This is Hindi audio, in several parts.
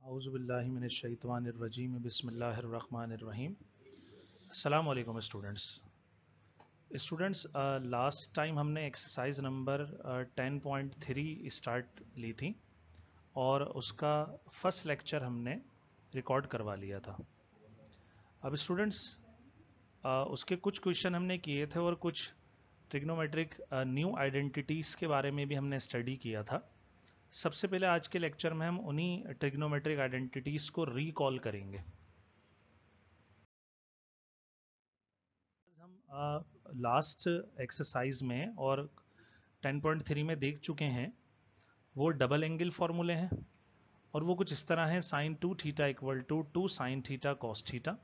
औज़ुबिल्लाहिमिनश्शैतानिर्रजीम बिस्मिल्लाहिर्रहमानिर्रहीम। अस्सलाम वालेकुम स्टूडेंट्स। लास्ट टाइम हमने एक्सरसाइज नंबर 10.3 स्टार्ट ली थी और उसका फर्स्ट लेक्चर हमने रिकॉर्ड करवा लिया था। अब स्टूडेंट्स उसके कुछ क्वेश्चन हमने किए थे और कुछ ट्रिग्नोमेट्रिक न्यू आइडेंटिटीज़ के बारे में भी हमने स्टडी किया था। सबसे पहले आज के लेक्चर में हम उन्हीं ट्रिग्नोमेट्रिक आइडेंटिटीज को रिकॉल करेंगे। हम लास्ट एक्सरसाइज में और 10.3 में देख चुके हैं वो डबल एंगल फॉर्मूले हैं और वो कुछ इस तरह है sin 2 theta equal to 2 sin theta cos theta.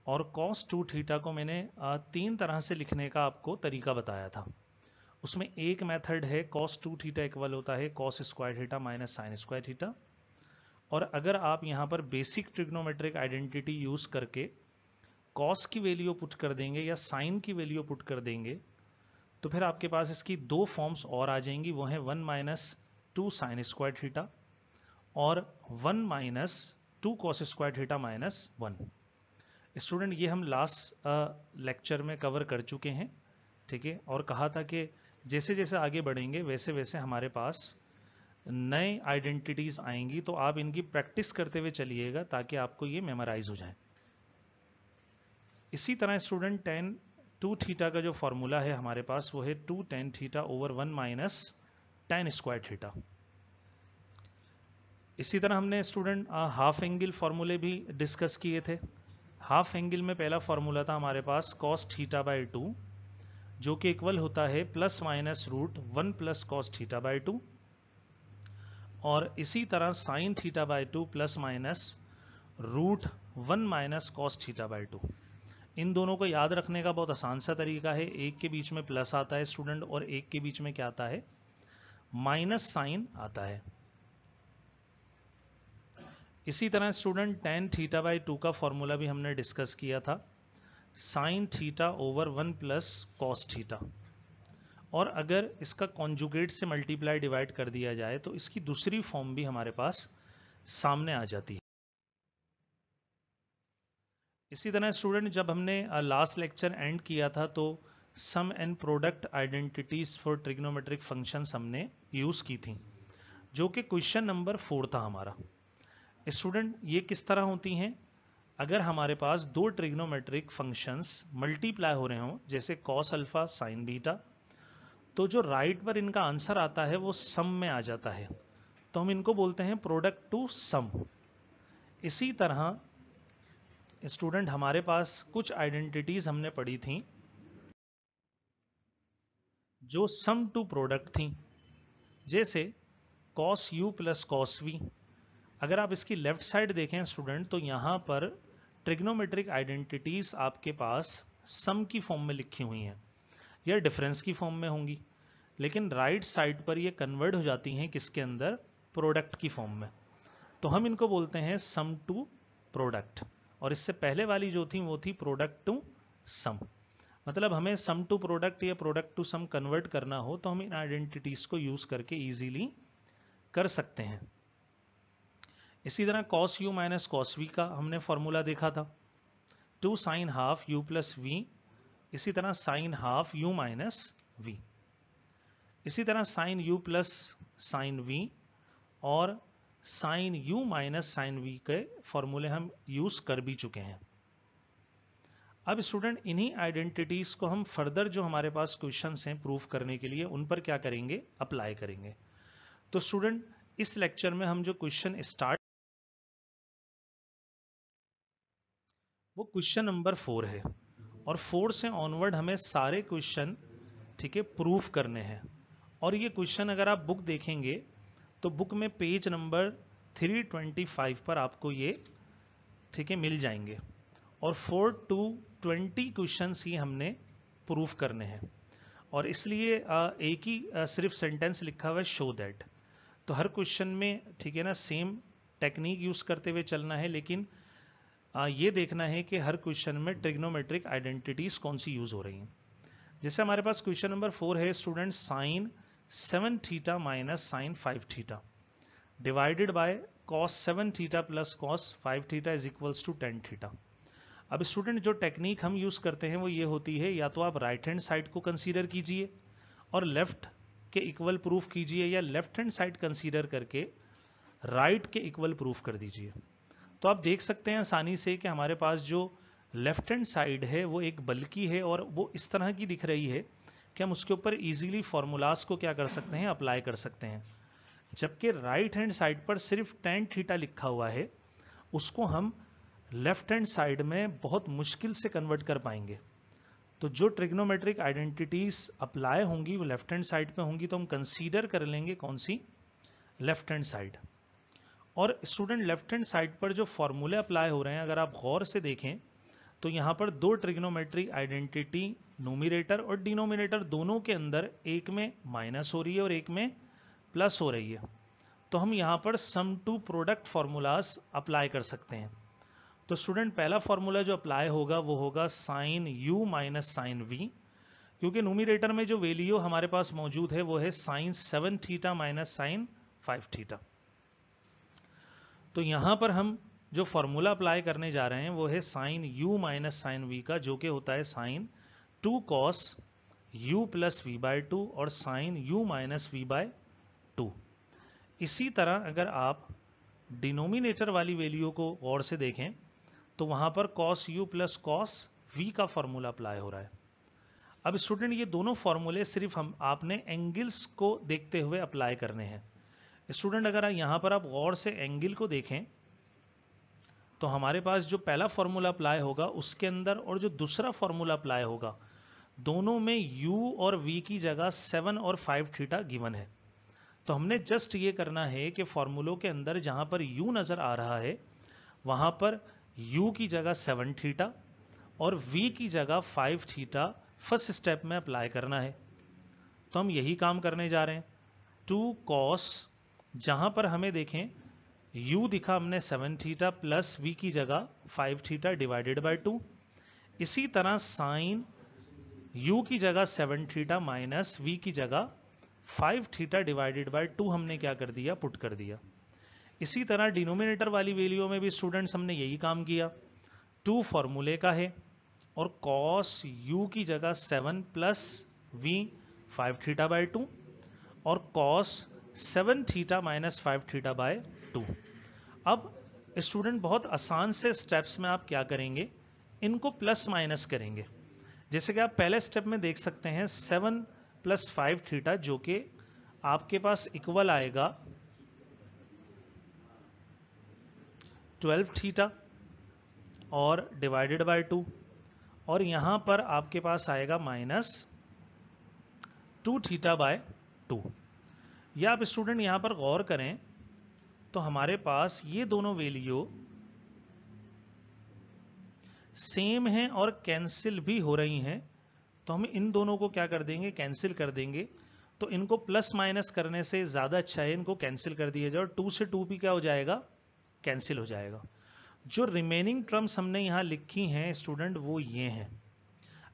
और cos 2 थीटा को मैंने तीन तरह से लिखने का आपको तरीका बताया था। उसमें एक मेथड है cos 2 थीटा इक्वल होता है cos square theta minus sine square theta. और अगर आप यहाँ पर बेसिक ट्रिग्नोमेट्रिक आइडेंटिटी यूज करके cos की वैल्यू पुट कर देंगे या sin की वैल्यू पुट कर देंगे तो फिर आपके पास इसकी दो फॉर्म्स और आ जाएंगी। वो है 1 माइनस 2 साइन स्क्वायर थीटा और 1 minus 2 cos square theta minus 1। Student ये हम लास्ट लेक्चर में कवर कर चुके हैं, ठीक है। और कहा था कि जैसे जैसे आगे बढ़ेंगे वैसे वैसे हमारे पास नए आइडेंटिटीज आएंगी, तो आप इनकी प्रैक्टिस करते हुए चलिएगा ताकि आपको ये मेमोराइज हो जाए। इसी तरह स्टूडेंट tan 2 थीटा का जो फॉर्मूला है हमारे पास वो है 2 tan theta over 1 minus tan square theta. इसी तरह हमने स्टूडेंट हाफ एंगल फॉर्मूले भी डिस्कस किए थे। हाफ एंगल में पहला फॉर्मूला था हमारे पास cos थीटा बाई 2 जो कि इक्वल होता है plus minus root 1 plus cos theta by 2। और इसी तरह sine theta by 2 plus minus root 1 minus cos theta by 2। इन दोनों को याद रखने का बहुत आसान सा तरीका है। एक के बीच में प्लस आता है स्टूडेंट और एक के बीच में क्या आता है, माइनस साइन आता है। इसी तरह स्टूडेंट tan थीटा बाई 2 का फॉर्मूला भी हमने डिस्कस किया था, sine theta over 1 plus cos theta. और अगर इसका कॉन्जुगेट से मल्टीप्लाई डिवाइड कर दिया जाए तो इसकी दूसरी फॉर्म भी हमारे पास सामने आ जाती है। इसी तरह स्टूडेंट जब हमने लास्ट लेक्चर एंड किया था तो sum and product identities for trigonometric functions हमने यूज की थी, जो कि क्वेश्चन नंबर 4 था हमारा। स्टूडेंट ये किस तरह होती हैं, अगर हमारे पास दो ट्रिग्नोमेट्रिक फंक्शंस मल्टीप्लाई हो रहे हों जैसे कॉस अल्फा साइन बीटा, तो जो राइट पर इनका आंसर आता है वो सम में आ जाता है, तो हम इनको बोलते हैं प्रोडक्ट टू सम। इसी तरह स्टूडेंट हमारे पास कुछ आइडेंटिटीज हमने पढ़ी थी जो सम टू प्रोडक्ट थी, जैसे cos u plus cos v। अगर आप इसकी लेफ्ट साइड देखें स्टूडेंट तो यहां पर ट्रिग्नोमेट्रिक आइडेंटिटीज आपके पास सम की फॉर्म में लिखी हुई हैं या डिफरेंस की फॉर्म में होंगी, लेकिन राइट साइड पर ये कन्वर्ट हो जाती हैं किसके अंदर, प्रोडक्ट की फॉर्म में। तो हम इनको बोलते हैं सम टू प्रोडक्ट। और इससे पहले वाली जो थी वो थी प्रोडक्ट टू सम। मतलब हमें सम टू प्रोडक्ट या प्रोडक्ट टू सम कन्वर्ट करना हो तो हम इन आइडेंटिटीज को यूज करके इजीली कर सकते हैं। इसी तरह cos u minus cos v का हमने फॉर्मूला देखा था, 2 sine half u plus v। इसी तरह sine half u minus v। इसी तरह sine u plus sine v और sine u minus sine v के फॉर्मूले हम यूज कर भी चुके हैं। अब स्टूडेंट इन्हीं आइडेंटिटीज को हम फर्दर जो हमारे पास क्वेश्चंस हैं प्रूफ करने के लिए उन पर क्या करेंगे, अप्लाई करेंगे। तो स्टूडेंट इस लेक्चर में हम जो क्वेश्चन स्टार्ट, वो क्वेश्चन नंबर 4 है और 4 से ऑनवर्ड हमें सारे क्वेश्चन, ठीक है, प्रूफ करने हैं। और ये क्वेश्चन अगर आप बुक देखेंगे तो बुक में पेज नंबर 325 पर आपको ये, ठीक है, मिल जाएंगे। और 4 to 20 क्वेश्चंस ही हमने प्रूफ करने हैं और इसलिए एक ही सिर्फ सेंटेंस लिखा हुआ है शो दैट। तो हर क्वेश्चन में, ठीक है ना, सेम टेक्निक यूज करते हुए चलना है, लेकिन ये देखना है कि हर क्वेश्चन में ट्रिग्नोमेट्रिक आइडेंटिटीज कौन सी यूज हो रही हैं। जैसे हमारे पास क्वेश्चन नंबर 4 है student, sine 7 theta minus sine 5 theta divided by cos 7 theta plus cos 5 theta is equals to tan थीटा। अब स्टूडेंट जो टेक्निक हम यूज करते हैं वो ये होती है, या तो आप राइट हैंड साइड को कंसीडर कीजिए और लेफ्ट के इक्वल प्रूफ कीजिए, या लेफ्ट हैंड साइड कंसीडर करके राइट के इक्वल प्रूफ कर दीजिए। तो आप देख सकते हैं आसानी से कि हमारे पास जो लेफ्ट हैंड साइड है वो एक बल्कि है और वो इस तरह की दिख रही है कि हम उसके ऊपर इजीली फॉर्मूलाज को क्या कर सकते हैं, अप्लाई कर सकते हैं। जबकि राइट हैंड साइड पर सिर्फ tan थीटा लिखा हुआ है, उसको हम लेफ्ट हैंड साइड में बहुत मुश्किल से कन्वर्ट कर पाएंगे। तो जो ट्रिग्नोमेट्रिक आइडेंटिटीज अप्लाई होंगी वो लेफ्ट हैंड साइड पे होंगी, तो हम कंसीडर कर लेंगे कौन सी, लेफ्ट हैंड साइड। और स्टूडेंट लेफ्ट हैंड साइड पर जो फॉर्मूले अप्लाई हो रहे हैं अगर आप गौर से देखें तो यहाँ पर दो ट्रिग्नोमेट्रिक आइडेंटिटी न्यूमरेटर और डिनोमिनेटर दोनों के अंदर एक में माइनस हो रही है और एक में प्लस हो रही है। तो हम यहाँ पर सम टू प्रोडक्ट फॉर्मूलाज अप्लाई कर सकते हैं। तो स्टूडेंट पहला फॉर्मूला जो अप्लाई होगा वो होगा sine u minus sine v, क्योंकि न्यूमरेटर में जो वैल्यू हमारे पास मौजूद है वो है sine 7 theta minus sine 5 theta. तो यहां पर हम जो फॉर्मूला अप्लाई करने जा रहे हैं वो है sine u minus sine v का, जो कि होता है sine 2 cos u plus v by 2 और sine u minus v by 2। इसी तरह अगर आप डिनोमिनेटर वाली वैल्यू को गौर से देखें तो वहां पर cos u plus cos v का फॉर्मूला अप्लाई हो रहा है। अब स्टूडेंट ये दोनों फॉर्मूले सिर्फ आपने एंगल्स को देखते हुए अप्लाई करने हैं। स्टूडेंट अगर यहां पर आप गौर से एंगल को देखें तो हमारे पास जो पहला फॉर्मूला अप्लाई होगा उसके अंदर और जो दूसरा फॉर्मूला अप्लाई होगा दोनों में u और v की जगह 7 और 5 थीटा गिवन है। तो हमने जस्ट ये करना है कि फॉर्मूलों के अंदर जहां पर u नजर आ रहा है वहां पर u की जगह 7 थीटा और v की जगह 5 थीटा फर्स्ट स्टेप में अप्लाई करना है। तो हम यही काम करने जा रहे हैं। 2 cos, जहां पर हमें देखें u दिखा हमने 7 थीटा प्लस v की जगह 5 थीटा डिवाइडेड बाय 2। इसी तरह साइन u की जगह 7 थीटा माइनस v की जगह 5 थीटा डिवाइडेड बाय 2 हमने क्या कर दिया, पुट कर दिया। इसी तरह डिनोमिनेटर वाली वैल्यू में भी स्टूडेंट्स हमने यही काम किया। 2 फॉर्मूले का है और cos u की जगह 7 प्लस v 5 थीटा बाय 2 और cos 7 theta minus 5 theta by 2। अब स्टूडेंट बहुत आसान से स्टेप्स में आप क्या करेंगे, इनको प्लस माइनस करेंगे। जैसे कि आप पहले स्टेप में देख सकते हैं 7 प्लस 5 थीटा जो कि आपके पास इक्वल आएगा 12 थीटा और डिवाइडेड बाय 2, और यहां पर आपके पास आएगा माइनस 2 थीटा बाय 2। या आप स्टूडेंट यहां पर गौर करें तो हमारे पास ये दोनों वैल्यू सेम हैं और कैंसिल भी हो रही हैं। तो हम इन दोनों को क्या कर देंगे, कैंसिल कर देंगे। तो इनको प्लस माइनस करने से ज्यादा अच्छा है इनको कैंसिल कर दिया जाए और 2 से 2 भी क्या हो जाएगा, कैंसिल हो जाएगा। जो रिमेनिंग टर्म्स हमने यहां लिखी हैं स्टूडेंट वो ये हैं।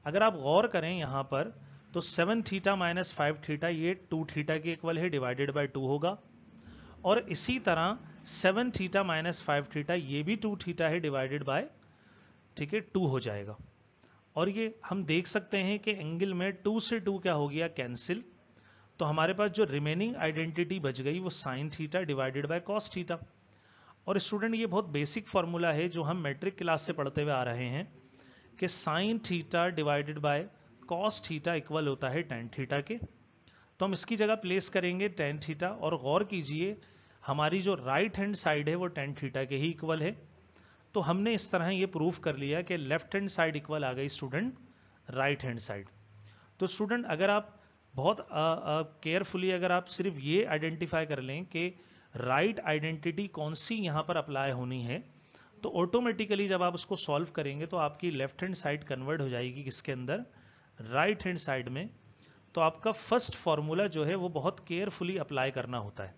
अगर आप गौर करें यहां पर तो 7 थीटा माइनस 5 थीटा ये 2 थीटा के इक्वल है, डिवाइडेड बाय 2 होगा। और इसी तरह 7 थीटा माइनस 5 थीटा ये भी 2 थीटा है, डिवाइडेड बाय, ठीक है, 2 हो जाएगा। और ये हम देख सकते हैं कि एंगल में 2 से 2 क्या हो गया, कैंसिल। तो हमारे पास जो रिमेनिंग आइडेंटिटी बच गई वो sine theta divided by cos theta. और स्टूडेंट ये बहुत बेसिक फॉर्मूला है जो हम मैट्रिक क्लास से पढ़ते हुए आ रहे हैं कि sine theta divided by cos theta equal होता है tan थीटा के। तो हम इसकी जगह प्लेस करेंगे tan थीटा, और गौर कीजिए हमारी जो राइट हैंड साइड है वो tan थीटा के ही इक्वल है। तो हमने इस तरह ये प्रूफ कर लिया कि लेफ्ट हैंड साइड इक्वल आ गई स्टूडेंट राइट हैंड साइड। तो स्टूडेंट अगर आप बहुत केयरफुली अगर आप सिर्फ ये आइडेंटिफाई कर लें कि राइट आइडेंटिटी कौन सी यहां पर अप्लाई होनी है, तो ऑटोमेटिकली जब आप उसको सॉल्व करेंगे तो आपकी लेफ्ट हैंड साइड कन्वर्ट हो जाएगी किसके अंदर, राइट हैंड साइड में। तो आपका फर्स्ट फॉर्मूला जो है वो बहुत केयरफुली अप्लाई करना होता है।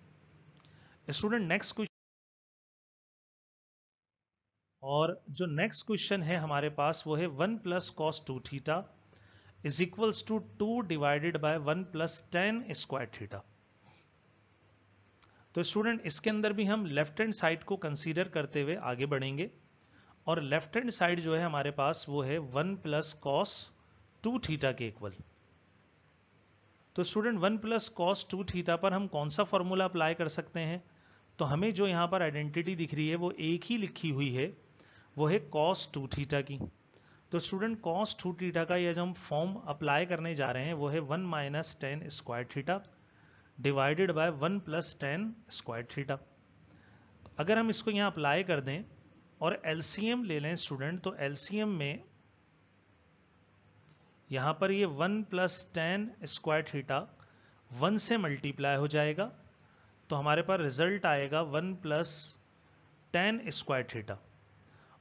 स्टूडेंट नेक्स्ट क्वेश्चन, और जो नेक्स्ट क्वेश्चन है हमारे पास वो है 1 plus cos 2 theta is equals to 2 divided by 1 plus tan square theta. तो स्टूडेंट इसके अंदर भी हम लेफ्ट हैंड साइड को कंसीडर करते हुए आगे बढ़ेंगे, और लेफ्ट हैंड साइड जो है हमारे पास वो है 1 प्लस कॉस 2 थीटा के इक्वल। तो स्टूडेंट 1 प्लस कॉस 2 थीटा पर हम कौन सा फॉर्मूला अप्लाई कर सकते हैं? तो हमें जो यहाँ पर आइडेंटिटी दिख रही है वो एक ही लिखी हुई है, वो है कॉस 2 थीटा की। तो स्टूडेंट कॉस 2 थीटा का ये जो हम फॉर्म अप्लाई करने जा रहे हैं वो है 1 minus ten square theta divided by 1 plus tan square theta. अगर हम इसको यहाँ अप्लाई कर दें और एलसीएम ले लें स्टूडेंट, तो एलसीएम में यहाँ पर ये 1 प्लस टेन स्क्वायर थीटा 1 से मल्टीप्लाई हो जाएगा, तो हमारे पास रिजल्ट आएगा 1 प्लस टेन स्क्वायर थीटा,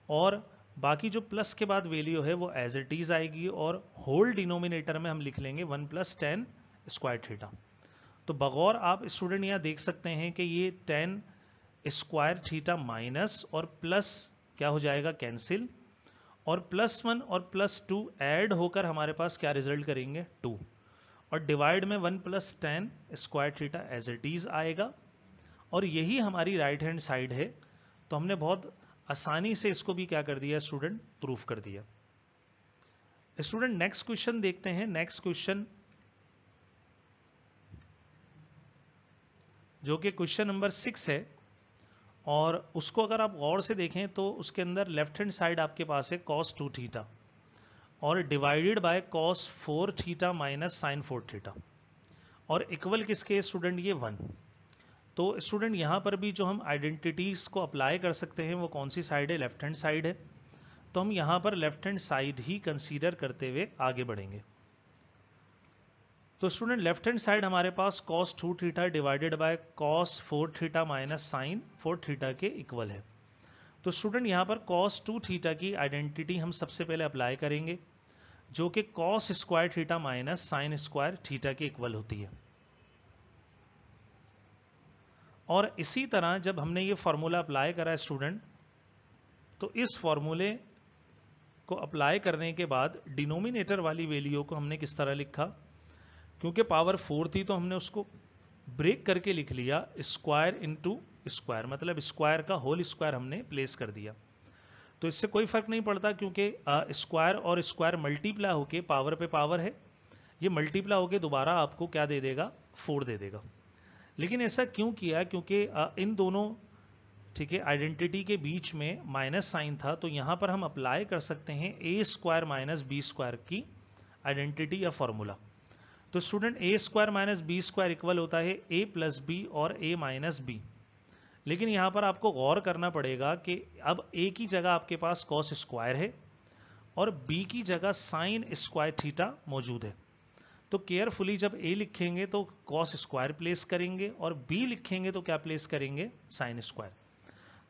और बाकी जो प्लस के बाद वैल्यू है वो एज इट इज आएगी, और होल डिनोमिनेटर में हम लिख लेंगे 1 प्लस टेन स्क्वायर थीटा। तो बगौर आप स्टूडेंट यहाँ देख सकते हैं कि ये 10 स्क्वायर थीटा माइनस और प्लस क्या हो जाएगा, कैंसिल, और +1 और +2 ऐड होकर हमारे पास क्या रिजल्ट करेंगे, 2, और डिवाइड में 1 plus tan square theta as it is आएगा, और यही हमारी राइट हैंड साइड है। तो हमने बहुत आसानी से इसको भी क्या कर दिया स्टूडेंट, प्रूफ कर दिया। स्टूडेंट नेक्स्ट क्वेश्चन देखते हैं। नेक्स्ट क्वेश्चन जो कि क्वेश्चन नंबर 6 है, और उसको अगर आप गौर से देखें तो उसके अंदर लेफ्ट हैंड साइड आपके पास है कॉस 2 थीटा और divided by cos 4 theta minus sine 4 theta, और इक्वल किसके स्टूडेंट, ये 1। तो स्टूडेंट यहाँ पर भी जो हम आइडेंटिटीज को अप्लाई कर सकते हैं वो कौन सी साइड है, लेफ्ट हैंड साइड है। तो हम यहाँ पर लेफ्ट हैंड साइड ही कंसीडर करते हुए आगे बढ़ेंगे। तो स्टूडेंट लेफ्ट हैंड साइड हमारे पास cos 2 theta divided by cos 4 theta minus sine 4 theta के इक्वल है। तो स्टूडेंट यहाँ पर cos 2 थीटा की आइडेंटिटी हम सबसे पहले अप्लाई करेंगे, जो कि cos square theta minus sine square theta के इक्वल होती है। और इसी तरह जब हमने ये फॉर्मूला अप्लाई करा है स्टूडेंट, तो इस फॉर्मूले को अप्लाई करने के बाद डिनोमिनेटर वाली वैल्यू को हमने किस तरह लिखा, क्योंकि पावर 4 थी तो हमने उसको ब्रेक करके लिख लिया स्क्वायर इनटू स्क्वायर, मतलब स्क्वायर का होल स्क्वायर हमने प्लेस कर दिया। तो इससे कोई फर्क नहीं पड़ता, क्योंकि स्क्वायर और स्क्वायर मल्टीप्लाई होके पावर पे पावर है, ये मल्टीप्लाई होके दोबारा आपको क्या दे देगा, 4 दे देगा। लेकिन ऐसा क्यों किया, क्योंकि इन दोनों ठीक है आइडेंटिटी के बीच में माइनस साइन था, तो यहां पर हम अप्लाई कर सकते हैं A square minus B square की आइडेंटिटी या फॉर्मूला। तो student A square minus B square equal होता है ए प्लस बी और ए माइनस बी। लेकिन यहां पर आपको गौर करना पड़ेगा कि अब ए की जगह आपके पास कॉस स्क्वायर है और बी की जगह साइन स्क्वायर थीटा मौजूद है। तो केयरफुली जब ए लिखेंगे तो कॉस स्क्वायर प्लेस करेंगे और बी लिखेंगे तो क्या प्लेस करेंगे, साइन स्क्वायर।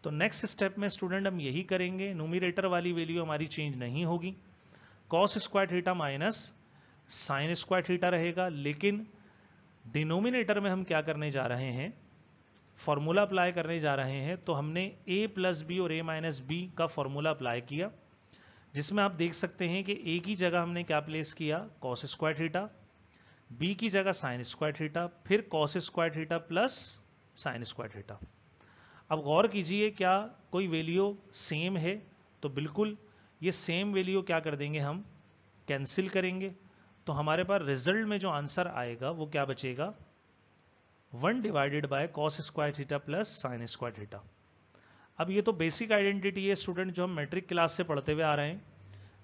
तो नेक्स्ट स्टेप में स्टूडेंट हम यही करेंगे, न्यूमरेटर वाली वैल्यू हमारी चेंज नहीं होगी, cos square theta minus sine square theta रहेगा। लेकिन डिनोमिनेटर में हम क्या करने जा रहे हैं, फॉर्मूला अप्लाई करने जा रहे हैं। तो हमने a प्लस बी और a माइनस बी का फॉर्मूला अप्लाई किया, जिसमें आप देख सकते हैं कि a की जगह हमने क्या प्लेस किया, कॉस स्क्वायर थीटा, b की जगह साइन स्क्वायर थीटा, फिर cos square theta plus sign square theta. अब गौर कीजिए क्या कोई वैल्यू सेम है, तो बिल्कुल ये सेम वैल्यू क्या कर देंगे, हम कैंसिल करेंगे। तो हमारे पास रिजल्ट में जो आंसर आएगा वो क्या बचेगा, 1 divided by cos square theta plus sign square theta. अब ये तो बेसिक आइडेंटिटी है स्टूडेंट, जो हम मैट्रिक क्लास से पढ़ते हुए आ रहे हैं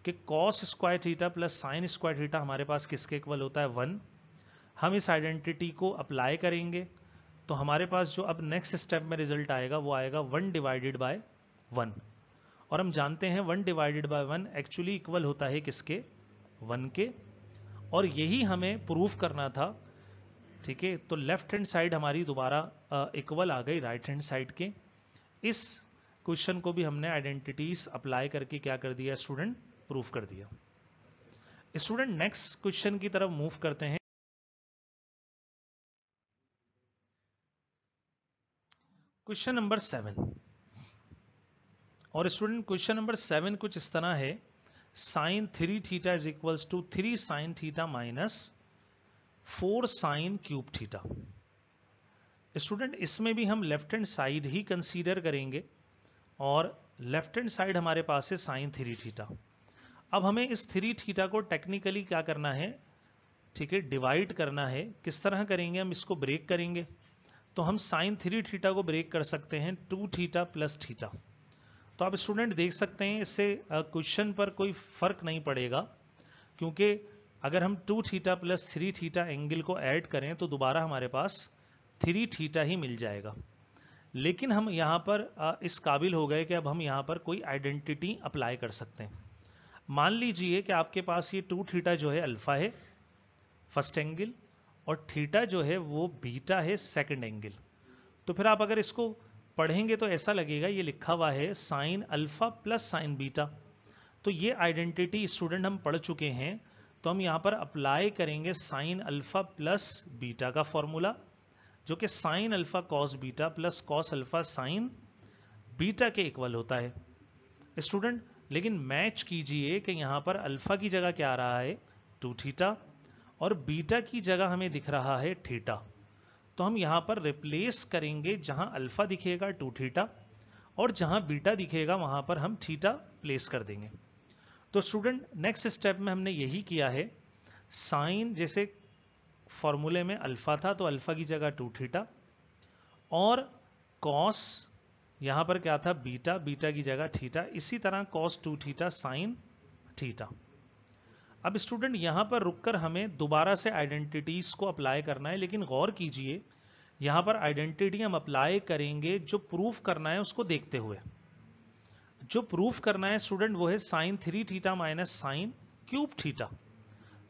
कि cos square theta plus sign square theta हमारे पास किसके इक्वल होता है, 1। हम इस आइडेंटिटी को अप्लाई करेंगे तो हमारे पास जो अब नेक्स्ट स्टेप में रिजल्ट आएगा वो आएगा 1 डिवाइडेड बाय 1, और हम जानते हैं 1 डिवाइडेड बाय 1 एक्चुअली इक्वल होता है किसके, 1 के। और यही हमें प्रूफ करना था, ठीक है। तो लेफ्ट हैंड साइड हमारी दोबारा इक्वल आ गई राइट हैंड साइड के। इस क्वेश्चन को भी हमने आइडेंटिटीज अप्लाई करके क्या कर दिया स्टूडेंट, प्रूफ कर दिया। स्टूडेंट नेक्स्ट क्वेश्चन की तरफ मूव करते हैं। क्वेश्चन नंबर 7, और स्टूडेंट क्वेश्चन नंबर 7 कुछ इस तरह है, sine 3 theta is equals to 3 sine theta minus 4 sine cube theta. Student इसमें भी हम लेफ्ट हैंड साइड ही कंसीडर करेंगे और लेफ्ट हैंड साइड हमारे पास है साइन 3 थीटा। अब हमें इस 3 थीटा को टेक्निकली क्या करना है, ठीक है, डिवाइड करना है। किस तरह करेंगे, हम इसको ब्रेक करेंगे। तो हम साइन 3 थीटा को ब्रेक कर सकते हैं 2 थीटा प्लस थीटा। तो आप स्टूडेंट देख सकते हैं इससे क्वेश्चन पर कोई फर्क नहीं पड़ेगा, क्योंकि अगर हम 2 थीटा प्लस 3 थीटा एंगल को ऐड करें तो दोबारा हमारे पास 3 थीटा ही मिल जाएगा। लेकिन हम यहाँ पर इस काबिल हो गए कि अब हम यहाँ पर कोई आइडेंटिटी अप्लाई कर सकते हैं। मान लीजिए कि आपके पास ये 2 थीटा जो है अल्फा है फर्स्ट एंगल, और थीटा जो है वो बीटा है सेकंड एंगल। तो फिर आप अगर इसको पढ़ेंगे तो ऐसा लगेगा ये लिखा हुआ है sine alpha plus sign beta. तो ये आइडेंटिटी स्टूडेंट हम पढ़ चुके हैं, तो हम यहाँ पर अप्लाई करेंगे साइन अल्फा प्लस बीटा का फॉर्मूला, जो कि sine alpha cos beta plus cos alpha sign beta के इक्वल होता है स्टूडेंट। लेकिन मैच कीजिए कि यहाँ पर अल्फा की जगह क्या आ रहा है 2 थीटा, और बीटा की जगह हमें दिख रहा है थीटा। तो हम यहाँ पर रिप्लेस करेंगे, जहां अल्फा दिखेगा 2 थीटा और जहां बीटा दिखेगा वहां पर हम थीटा प्लेस कर देंगे। तो स्टूडेंट नेक्स्ट स्टेप में हमने यही किया है, साइन जैसे फॉर्मूले में अल्फा था तो अल्फा की जगह 2 थीटा, और कॉस यहां पर क्या था बीटा, बीटा की जगह थीटा, इसी तरह कॉस 2 थीटा साइन थीटा। अब स्टूडेंट यहां पर रुककर हमें दोबारा से आइडेंटिटीज को अप्लाई करना है, लेकिन गौर कीजिए यहां पर आइडेंटिटी हम अप्लाई करेंगे जो प्रूफ करना है उसको देखते हुए। जो प्रूफ करना है स्टूडेंट वो है sine 3 theta minus sine cube theta.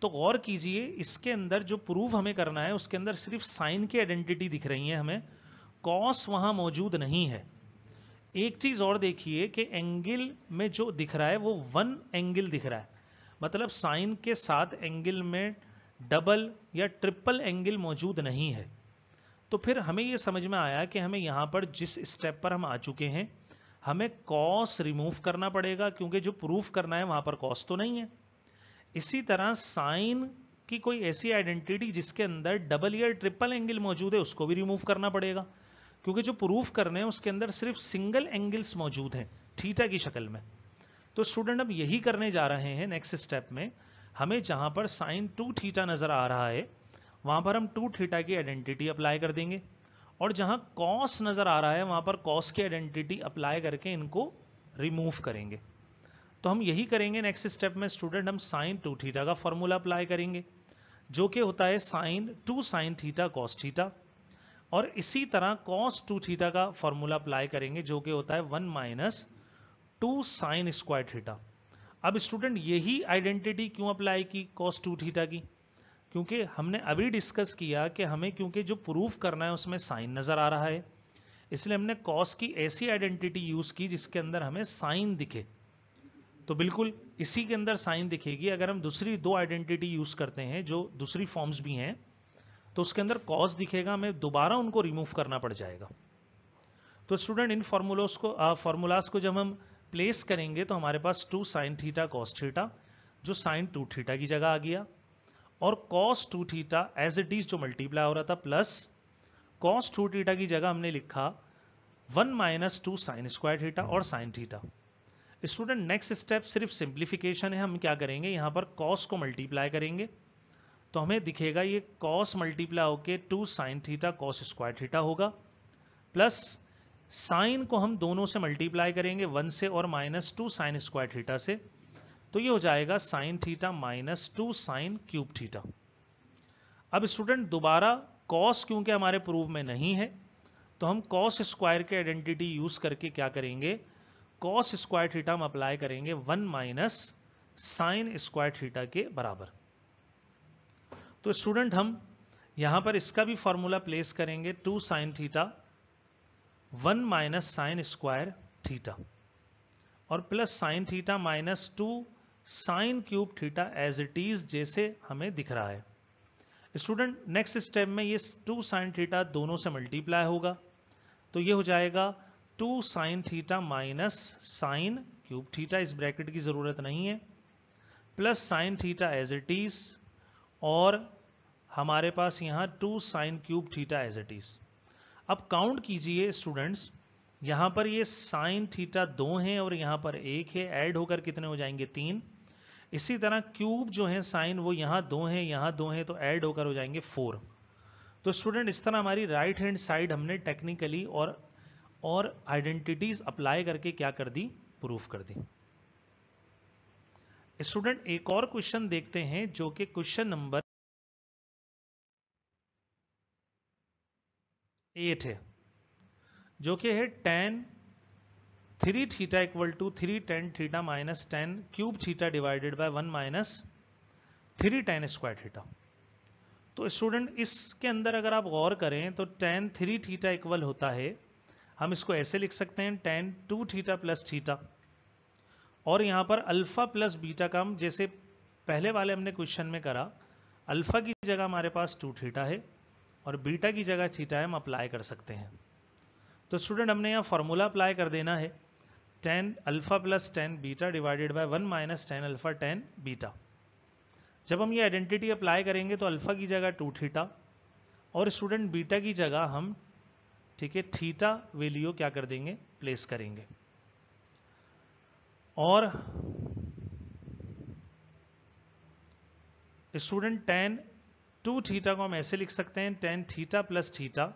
तो गौर कीजिए इसके अंदर जो प्रूफ हमें करना है उसके अंदर सिर्फ साइन की आइडेंटिटी दिख रही है, हमें कॉस वहां मौजूद नहीं है। एक चीज और देखिए कि एंगल में जो दिख रहा है वो 1 एंगल दिख रहा है, मतलब साइन के साथ एंगल में डबल या ट्रिपल एंगल मौजूद नहीं है। तो फिर हमें यह समझ में आया कि हमें यहां पर जिस स्टेप पर हम आ चुके हैं हमें कॉस रिमूव करना पड़ेगा, क्योंकि जो प्रूफ करना है वहां पर कॉस तो नहीं है। इसी तरह साइन की कोई ऐसी आइडेंटिटी जिसके अंदर डबल या ट्रिपल एंगल मौजूद है उसको भी रिमूव करना पड़ेगा, क्योंकि जो प्रूफ करने हैं उसके अंदर सिर्फ सिंगल एंगल्स मौजूद हैं थीटा की शक्ल में। तो स्टूडेंट अब यही करने जा रहे हैं नेक्स्ट स्टेप में। हमें जहां पर साइन 2 थीटा नजर आ रहा है वहां पर हम 2 थीटा की आइडेंटिटी अप्लाई कर देंगे, और जहां कॉस नजर आ रहा है वहां पर कॉस की आइडेंटिटी अप्लाई करके इनको रिमूव करेंगे। तो हम यही करेंगे नेक्स्ट स्टेप में स्टूडेंट। हम साइन 2 थीटा का फॉर्मूला अप्लाई करेंगे जो कि होता है sine 2 sine theta cos theta, और इसी तरह कॉस 2 थीटा का फॉर्मूला अप्लाई करेंगे जो कि होता है 1 माइनस 2 साइन स्क्वायर थीटा। अब स्टूडेंट यही आइडेंटिटी क्यों अप्लाई की कॉस 2 थीटा की, क्योंकि हमने अभी डिस्कस किया कि हमें क्योंकि जो प्रूफ करना है उसमें साइन नजर आ रहा है, इसलिए हमने कॉस की ऐसी आइडेंटिटी यूज की जिसके अंदर हमें साइन दिखे। तो बिल्कुल इसी के अंदर साइन दिखेगी। अगर हम दूसरी 2 आइडेंटिटी यूज करते हैं जो दूसरी फॉर्म्स भी हैं तो उसके अंदर कॉस दिखेगा, हमें दोबारा उनको रिमूव करना पड़ जाएगा। तो स्टूडेंट इन फॉर्मूलाज को जब हम प्लेस करेंगे तो हमारे पास 2 साइन थीटा कॉस थीटा जो साइन 2 थीटा की जगह आ गया, और cos 2 theta as it is जो मल्टीप्लाई हो रहा था प्लस कॉस 2 थीटा की जगह हमने लिखा 1 माइनस 2 साइन स्क्वायर थीटा और sine theta. Student next step सिर्फ सिंप्लीफिकेशन है। हम क्या करेंगे, यहां पर कॉस को मल्टीप्लाई करेंगे तो हमें दिखेगा ये कॉस मल्टीप्लाई होके 2 sine theta cos square theta होगा, प्लस साइन को हम दोनों से मल्टीप्लाई करेंगे 1 से और माइनस 2 साइन स्क्वायर थीटा से, तो ये हो जाएगा sign theta minus 2 sine cube theta. अब स्टूडेंट दोबारा कॉस क्योंकि हमारे प्रूफ में नहीं है तो हम कॉस स्क्वायर के आइडेंटिटी यूज करके क्या करेंगे, कॉस स्क्वायर थीटा हम अप्लाई करेंगे 1 माइनस साइन स्क्वायर थीटा के बराबर। तो स्टूडेंट हम यहां पर इसका भी फॉर्मूला प्लेस करेंगे 2 sine theta 1 minus sine square theta और plus sine theta minus 2 sine cube theta as it is जैसे हमें दिख रहा है। स्टूडेंट नेक्स्ट स्टेप में ये 2 साइन थीटा दोनों से मल्टीप्लाई होगा तो ये हो जाएगा 2 sine theta minus sine cube theta, इस ब्रैकेट की जरूरत नहीं है, plus sine theta as it is, और हमारे पास यहां 2 sine cube theta as it is. अब काउंट कीजिए स्टूडेंट्स, यहां पर ये साइन थीटा 2 है और यहां पर 1 है, ऐड होकर कितने हो जाएंगे 3। इसी तरह क्यूब जो है साइन वो यहां 2 है, यहां 2 है, तो ऐड होकर हो जाएंगे 4। तो स्टूडेंट इस तरह हमारी राइट हैंड साइड हमने टेक्निकली और आइडेंटिटीज अप्लाई करके क्या कर दी, प्रूफ कर दी। स्टूडेंट एक और क्वेश्चन देखते हैं जो कि क्वेश्चन नंबर 8 है, जो कि है tan 3 theta equal to 3 tan theta minus tan cube theta divided by 1 minus 3 tan square theta. तो स्टूडेंट इसके अंदर अगर आप गौर करें तो tan 3 थीटा इक्वल होता है, हम इसको ऐसे लिख सकते हैं tan 2 थीटा प्लस थीटा, और यहां पर अल्फा प्लस बीटा का हम जैसे पहले वाले हमने क्वेश्चन में करा, अल्फा की जगह हमारे पास 2 थीटा है और बीटा की जगह थीटा है, हम अप्लाई कर सकते हैं। तो स्टूडेंट हमने यहाँ फॉर्मूला अप्लाई कर देना है, tan alpha plus tan beta divided by 1 minus tan alpha tan beta. जब हम ये आइडेंटिटी अप्लाई करेंगे तो अल्फा की जगह 2 थीटा और स्टूडेंट बीटा की जगह हम, ठीक है, थीटा वैल्यू क्या कर देंगे, प्लेस करेंगे। और स्टूडेंट tan 2 थीटा को हम ऐसे लिख सकते हैं tan थीटा प्लस थीटा,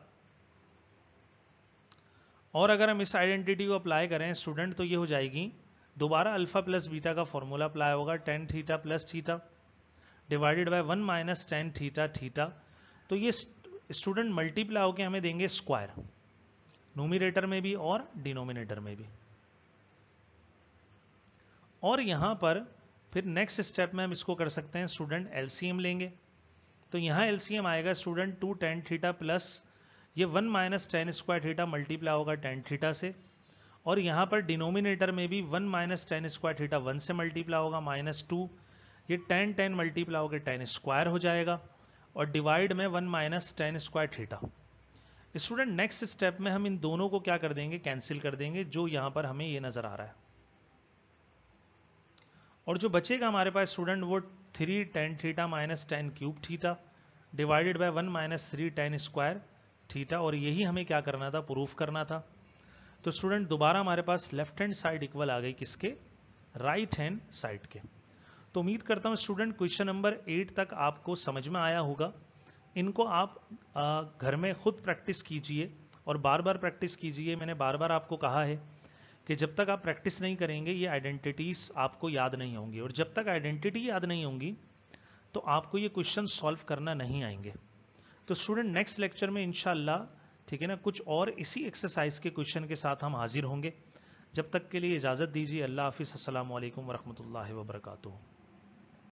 और अगर हम इस आइडेंटिटी को अप्लाई करें स्टूडेंट तो ये हो जाएगी, दोबारा अल्फा प्लस बीटा का फॉर्मूला अप्लाई होगा, tan theta plus theta divided by 1 minus tan theta theta. तो ये स्टूडेंट मल्टीप्लाई होकर हमें देंगे स्क्वायर, न्यूमरेटर में भी और डिनोमिनेटर में भी। और यहां पर फिर नेक्स्ट स्टेप में हम इसको कर सकते हैं स्टूडेंट एलसीएम लेंगे। तो यहां एलसीएम आएगा स्टूडेंट 2 tan थीटा प्लस ये 1 minus tan square theta multiply होगा tan थीटा से, और यहां पर डिनोमिनेटर में भी 1 माइनस tan स्क्वायर थीटा 1 से मल्टीप्लाई होगा -2, ये tan मल्टीप्लाई होकर tan स्क्वायर हो जाएगा, और डिवाइड में 1 minus tan square theta. Student next step में हम इन दोनों को क्या कर देंगे, कैंसिल कर देंगे, जो यहां पर हमें ये नजर आ रहा है, और जो बचेगा हमारे पास स्टूडेंट वो 3 tan theta minus tan cube theta divided by 1 minus 3 tan square theta, और यही हमें क्या करना था, प्रूफ करना था। तो स्टूडेंट दोबारा हमारे पास लेफ्ट हैंड साइड इक्वल आ गई किसके, राइट हैंड साइड के। तो उम्मीद करता हूं स्टूडेंट क्वेश्चन नंबर 8 तक आपको समझ में आया होगा। इनको आप घर में खुद प्रैक्टिस कीजिए और बार बार प्रैक्टिस कीजिए। मैंने बार बार आपको कहा है कि जब तक आप प्रैक्टिस नहीं करेंगे ये आइडेंटिटीज आपको याद नहीं होंगी, और जब तक आइडेंटिटी याद नहीं होंगी तो आपको ये क्वेश्चन सॉल्व करना नहीं आएंगे। तो स्टूडेंट नेक्स्ट लेक्चर में इंशाल्लाह, ठीक है ना, कुछ और इसी एक्सरसाइज के क्वेश्चन के साथ हम हाजिर होंगे। जब तक के लिए इजाज़त दीजिए। अल्लाह हाफिज़। अस्सलामु अलैकुम वरहमतुल्लाहि वबरकातुहू।